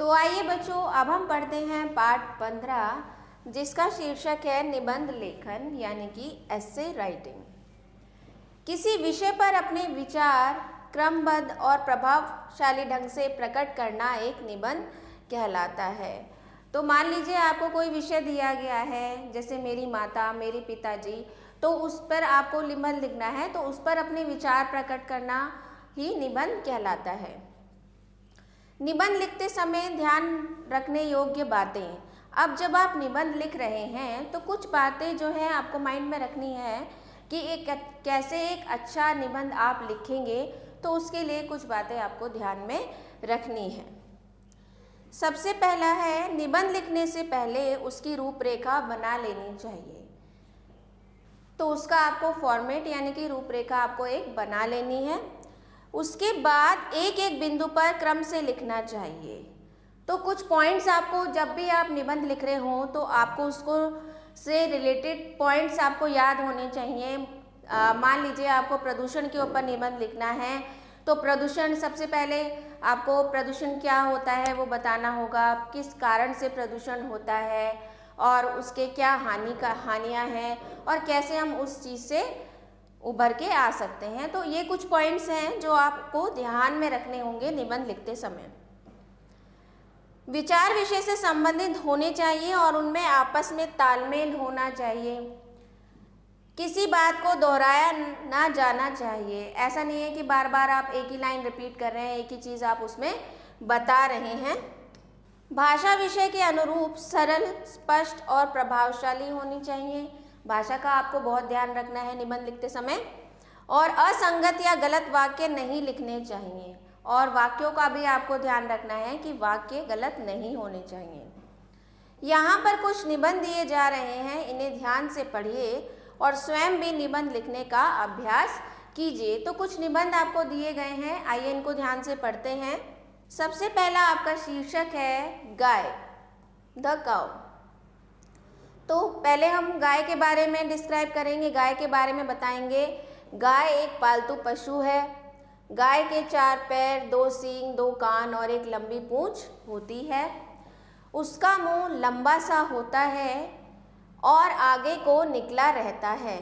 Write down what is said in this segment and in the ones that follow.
तो आइए बच्चों, अब हम पढ़ते हैं पाठ 15, जिसका शीर्षक है निबंध लेखन यानी कि एसे राइटिंग। किसी विषय पर अपने विचार क्रमबद्ध और प्रभावशाली ढंग से प्रकट करना एक निबंध कहलाता है। तो मान लीजिए आपको कोई विषय दिया गया है, जैसे मेरी माता, मेरे पिताजी, तो उस पर आपको निबंध लिखना है, तो उस पर अपने विचार प्रकट करना ही निबंध कहलाता है। निबंध लिखते समय ध्यान रखने योग्य बातें। अब जब आप निबंध लिख रहे हैं तो कुछ बातें जो है आपको माइंड में रखनी है कि कैसे एक अच्छा निबंध आप लिखेंगे, तो उसके लिए कुछ बातें आपको ध्यान में रखनी है। सबसे पहला है, निबंध लिखने से पहले उसकी रूपरेखा बना लेनी चाहिए। तो उसका आपको फॉर्मेट यानी कि रूपरेखा आपको एक बना लेनी है। उसके बाद एक एक बिंदु पर क्रम से लिखना चाहिए। तो कुछ पॉइंट्स आपको, जब भी आप निबंध लिख रहे हो तो आपको उसको से रिलेटेड पॉइंट्स आपको याद होने चाहिए। मान लीजिए आपको प्रदूषण के ऊपर निबंध लिखना है, तो प्रदूषण, सबसे पहले आपको प्रदूषण क्या होता है वो बताना होगा, किस कारण से प्रदूषण होता है और उसके क्या हानियाँ हैं और कैसे हम उस चीज़ से उभर के आ सकते हैं। तो ये कुछ पॉइंट्स हैं जो आपको ध्यान में रखने होंगे निबंध लिखते समय। विचार विषय से संबंधित होने चाहिए और उनमें आपस में तालमेल होना चाहिए। किसी बात को दोहराया ना जाना चाहिए। ऐसा नहीं है कि बार बार आप एक ही लाइन रिपीट कर रहे हैं, एक ही चीज़ आप उसमें बता रहे हैं। भाषा विषय के अनुरूप सरल, स्पष्ट और प्रभावशाली होनी चाहिए। भाषा का आपको बहुत ध्यान रखना है निबंध लिखते समय। और असंगत या गलत वाक्य नहीं लिखने चाहिए, और वाक्यों का भी आपको ध्यान रखना है कि वाक्य गलत नहीं होने चाहिए। यहाँ पर कुछ निबंध दिए जा रहे हैं, इन्हें ध्यान से पढ़िए और स्वयं भी निबंध लिखने का अभ्यास कीजिए। तो कुछ निबंध आपको दिए गए हैं, आइए इनको ध्यान से पढ़ते हैं। सबसे पहला आपका शीर्षक है गाय, द काउ। तो पहले हम गाय के बारे में डिस्क्राइब करेंगे, गाय के बारे में बताएंगे। गाय एक पालतू पशु है। गाय के 4 पैर, 2 सींग, 2 कान और एक लंबी पूंछ होती है। उसका मुंह लंबा सा होता है और आगे को निकला रहता है।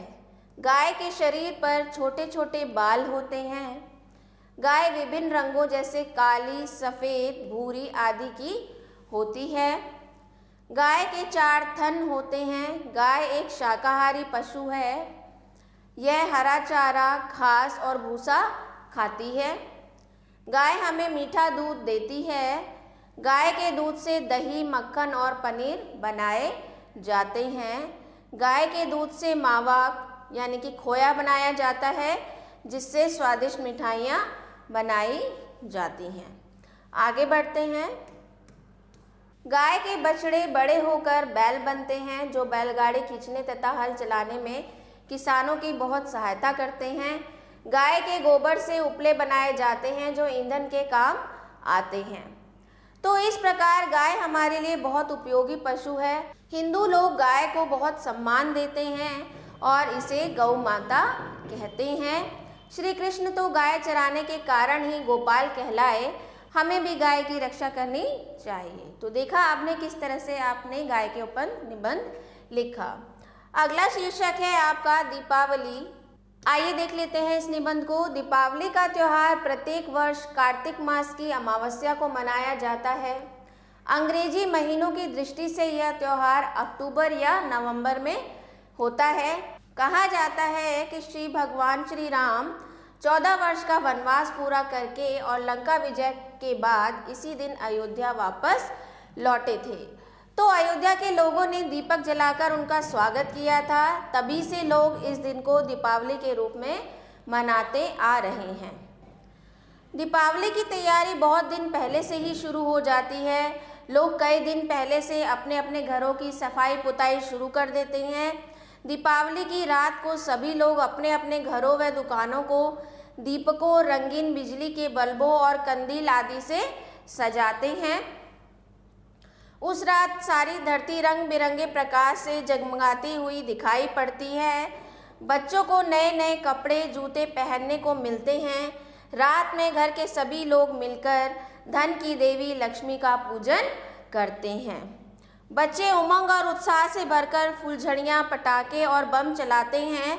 गाय के शरीर पर छोटे छोटे बाल होते हैं। गाय विभिन्न रंगों जैसे काली, सफ़ेद, भूरी आदि की होती है। गाय के 4 थन होते हैं। गाय एक शाकाहारी पशु है। यह हरा चारा, घास और भूसा खाती है। गाय हमें मीठा दूध देती है। गाय के दूध से दही, मक्खन और पनीर बनाए जाते हैं। गाय के दूध से मावा यानी कि खोया बनाया जाता है, जिससे स्वादिष्ट मिठाइयाँ बनाई जाती हैं। आगे बढ़ते हैं। गाय के बछड़े बड़े होकर बैल बनते हैं, जो बैलगाड़ी खींचने तथा हल चलाने में किसानों की बहुत सहायता करते हैं। गाय के गोबर से उपले बनाए जाते हैं, जो ईंधन के काम आते हैं। तो इस प्रकार गाय हमारे लिए बहुत उपयोगी पशु है। हिंदू लोग गाय को बहुत सम्मान देते हैं और इसे गौ माता कहते हैं। श्री कृष्ण तो गाय चराने के कारण ही गोपाल कहलाए। हमें भी गाय की रक्षा करनी चाहिए। तो देखा आपने किस तरह से आपने गाय के ऊपर निबंध लिखा। अगला शीर्षक है आपका दीपावली। आइए देख लेते हैं इस निबंध को। दीपावली का त्यौहार प्रत्येक वर्ष कार्तिक मास की अमावस्या को मनाया जाता है। अंग्रेजी महीनों की दृष्टि से यह त्यौहार अक्टूबर या नवंबर में होता है। कहा जाता है कि श्री भगवान श्री राम 14 वर्ष का वनवास पूरा करके और लंका विजय के बाद इसी दिन अयोध्या वापस लौटे थे। तो अयोध्या के लोगों ने दीपक जलाकर उनका स्वागत किया था। तभी से लोग इस दिन को दीपावली के रूप में मनाते आ रहे हैं। दीपावली की तैयारी बहुत दिन पहले से ही शुरू हो जाती है। लोग कई दिन पहले से अपने अपने घरों की सफाई पुताई शुरू कर देते हैं। दीपावली की रात को सभी लोग अपने अपने घरों व दुकानों को दीपकों, रंगीन बिजली के बल्बों और कंदील आदि से सजाते हैं। उस रात सारी धरती रंग बिरंगे प्रकाश से जगमगाती हुई दिखाई पड़ती है। बच्चों को नए नए कपड़े, जूते पहनने को मिलते हैं। रात में घर के सभी लोग मिलकर धन की देवी लक्ष्मी का पूजन करते हैं। बच्चे उमंग और उत्साह से भरकर फुलझड़ियाँ, पटाखे और बम चलाते हैं।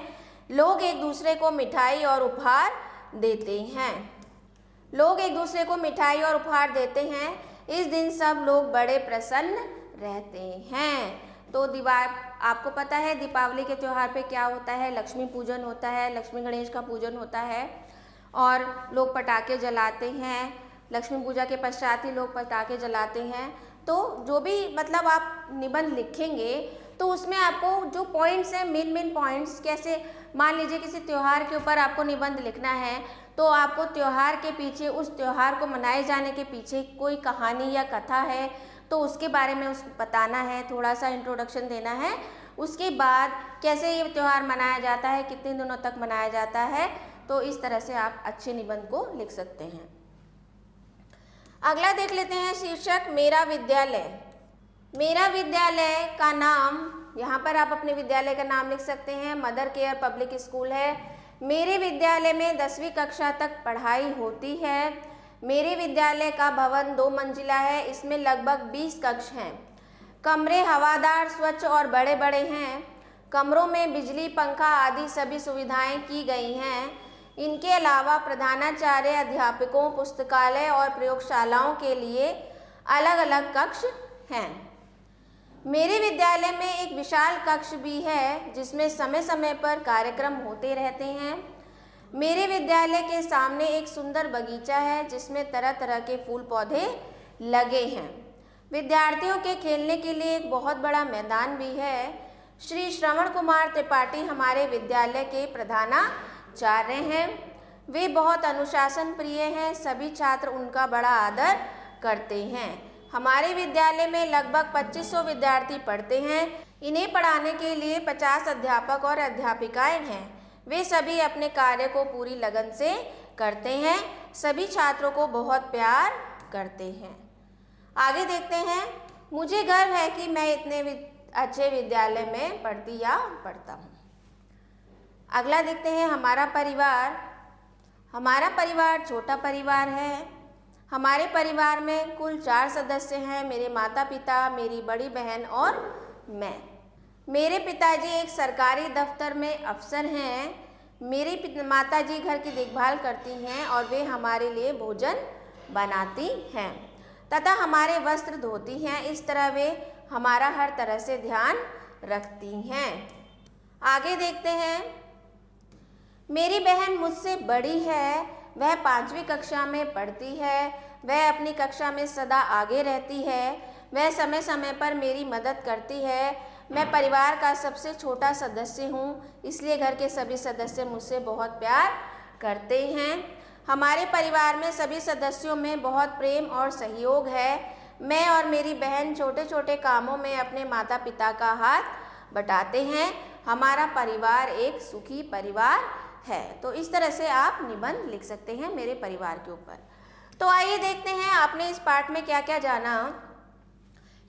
लोग एक दूसरे को मिठाई और उपहार देते हैं। लोग एक दूसरे को मिठाई और उपहार देते हैं। इस दिन सब लोग बड़े प्रसन्न रहते हैं। तो आपको पता है दीपावली के त्यौहार पे क्या होता है, लक्ष्मी पूजन होता है, लक्ष्मी गणेश का पूजन होता है और लोग पटाखे जलाते हैं। लक्ष्मी पूजा के पश्चात ही लोग पटाखे जलाते हैं। तो जो भी मतलब आप निबंध लिखेंगे तो उसमें आपको जो पॉइंट्स हैं, मेन पॉइंट्स, कैसे मान लीजिए किसी त्यौहार के ऊपर आपको निबंध लिखना है तो आपको त्यौहार के पीछे, उस त्यौहार को मनाए जाने के पीछे कोई कहानी या कथा है तो उसके बारे में उसको बताना है, थोड़ा सा इंट्रोडक्शन देना है। उसके बाद कैसे ये त्यौहार मनाया जाता है, कितने दिनों तक मनाया जाता है, तो इस तरह से आप अच्छे निबंध को लिख सकते हैं। अगला देख लेते हैं शीर्षक मेरा विद्यालय। मेरा विद्यालय का नाम, यहाँ पर आप अपने विद्यालय का नाम लिख सकते हैं। मदर केयर पब्लिक स्कूल है। मेरे विद्यालय में 10वीं कक्षा तक पढ़ाई होती है। मेरे विद्यालय का भवन 2 मंजिला है। इसमें लगभग 20 कक्ष हैं। कमरे हवादार, स्वच्छ और बड़े बड़े हैं। कमरों में बिजली, पंखा आदि सभी सुविधाएं की गई हैं। इनके अलावा प्रधानाचार्य, अध्यापकों, पुस्तकालय और प्रयोगशालाओं के लिए अलग अलग कक्ष हैं। मेरे विद्यालय में एक विशाल कक्ष भी है जिसमें समय समय पर कार्यक्रम होते रहते हैं। मेरे विद्यालय के सामने एक सुंदर बगीचा है जिसमें तरह तरह के फूल पौधे लगे हैं। विद्यार्थियों के खेलने के लिए एक बहुत बड़ा मैदान भी है। श्री श्रवण कुमार त्रिपाठी हमारे विद्यालय के प्रधानाचार्य हैं। वे बहुत अनुशासन प्रिय हैं। सभी छात्र उनका बड़ा आदर करते हैं। हमारे विद्यालय में लगभग 2500 विद्यार्थी पढ़ते हैं। इन्हें पढ़ाने के लिए 50 अध्यापक और अध्यापिकाएं हैं। वे सभी अपने कार्य को पूरी लगन से करते हैं। सभी छात्रों को बहुत प्यार करते हैं। आगे देखते हैं। मुझे गर्व है कि मैं इतने अच्छे विद्यालय में पढ़ता हूँ। अगला देखते हैं हमारा परिवार। हमारा परिवार छोटा परिवार है। हमारे परिवार में कुल 4 सदस्य हैं। मेरे माता पिता, मेरी बड़ी बहन और मैं। मेरे पिताजी एक सरकारी दफ्तर में अफसर हैं। मेरी माताजी घर की देखभाल करती हैं और वे हमारे लिए भोजन बनाती हैं तथा हमारे वस्त्र धोती हैं। इस तरह वे हमारा हर तरह से ध्यान रखती हैं। आगे देखते हैं। मेरी बहन मुझसे बड़ी है। वह 5वीं कक्षा में पढ़ती है। वह अपनी कक्षा में सदा आगे रहती है। वह समय समय पर मेरी मदद करती है। मैं परिवार का सबसे छोटा सदस्य हूँ, इसलिए घर के सभी सदस्य मुझसे बहुत प्यार करते हैं। हमारे परिवार में सभी सदस्यों में बहुत प्रेम और सहयोग है। मैं और मेरी बहन छोटे छोटे कामों में अपने माता पिता का हाथ बटाते हैं। हमारा परिवार एक सुखी परिवार है। तो इस तरह से आप निबंध लिख सकते हैं मेरे परिवार के ऊपर। तो आइए देखते हैं आपने इस पाठ में क्या क्या जाना।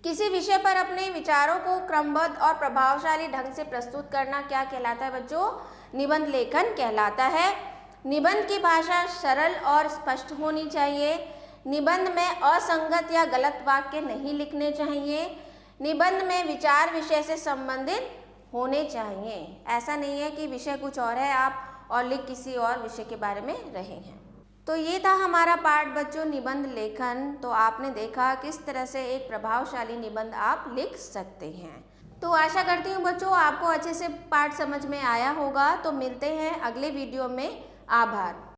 किसी विषय पर अपने विचारों को क्रमबद्ध और प्रभावशाली ढंग से प्रस्तुत करना क्या कहलाता है बच्चों? निबंध लेखन कहलाता है। निबंध की भाषा सरल और स्पष्ट होनी चाहिए। निबंध में असंगत या गलत वाक्य नहीं लिखने चाहिए। निबंध में विचार विषय से संबंधित होने चाहिए। ऐसा नहीं है कि विषय कुछ और है आप और लिख किसी और विषय के बारे में रहे हैं। तो ये था हमारा पाठ बच्चों, निबंध लेखन। तो आपने देखा किस तरह से एक प्रभावशाली निबंध आप लिख सकते हैं। तो आशा करती हूँ बच्चों आपको अच्छे से पाठ समझ में आया होगा। तो मिलते हैं अगले वीडियो में। आभार।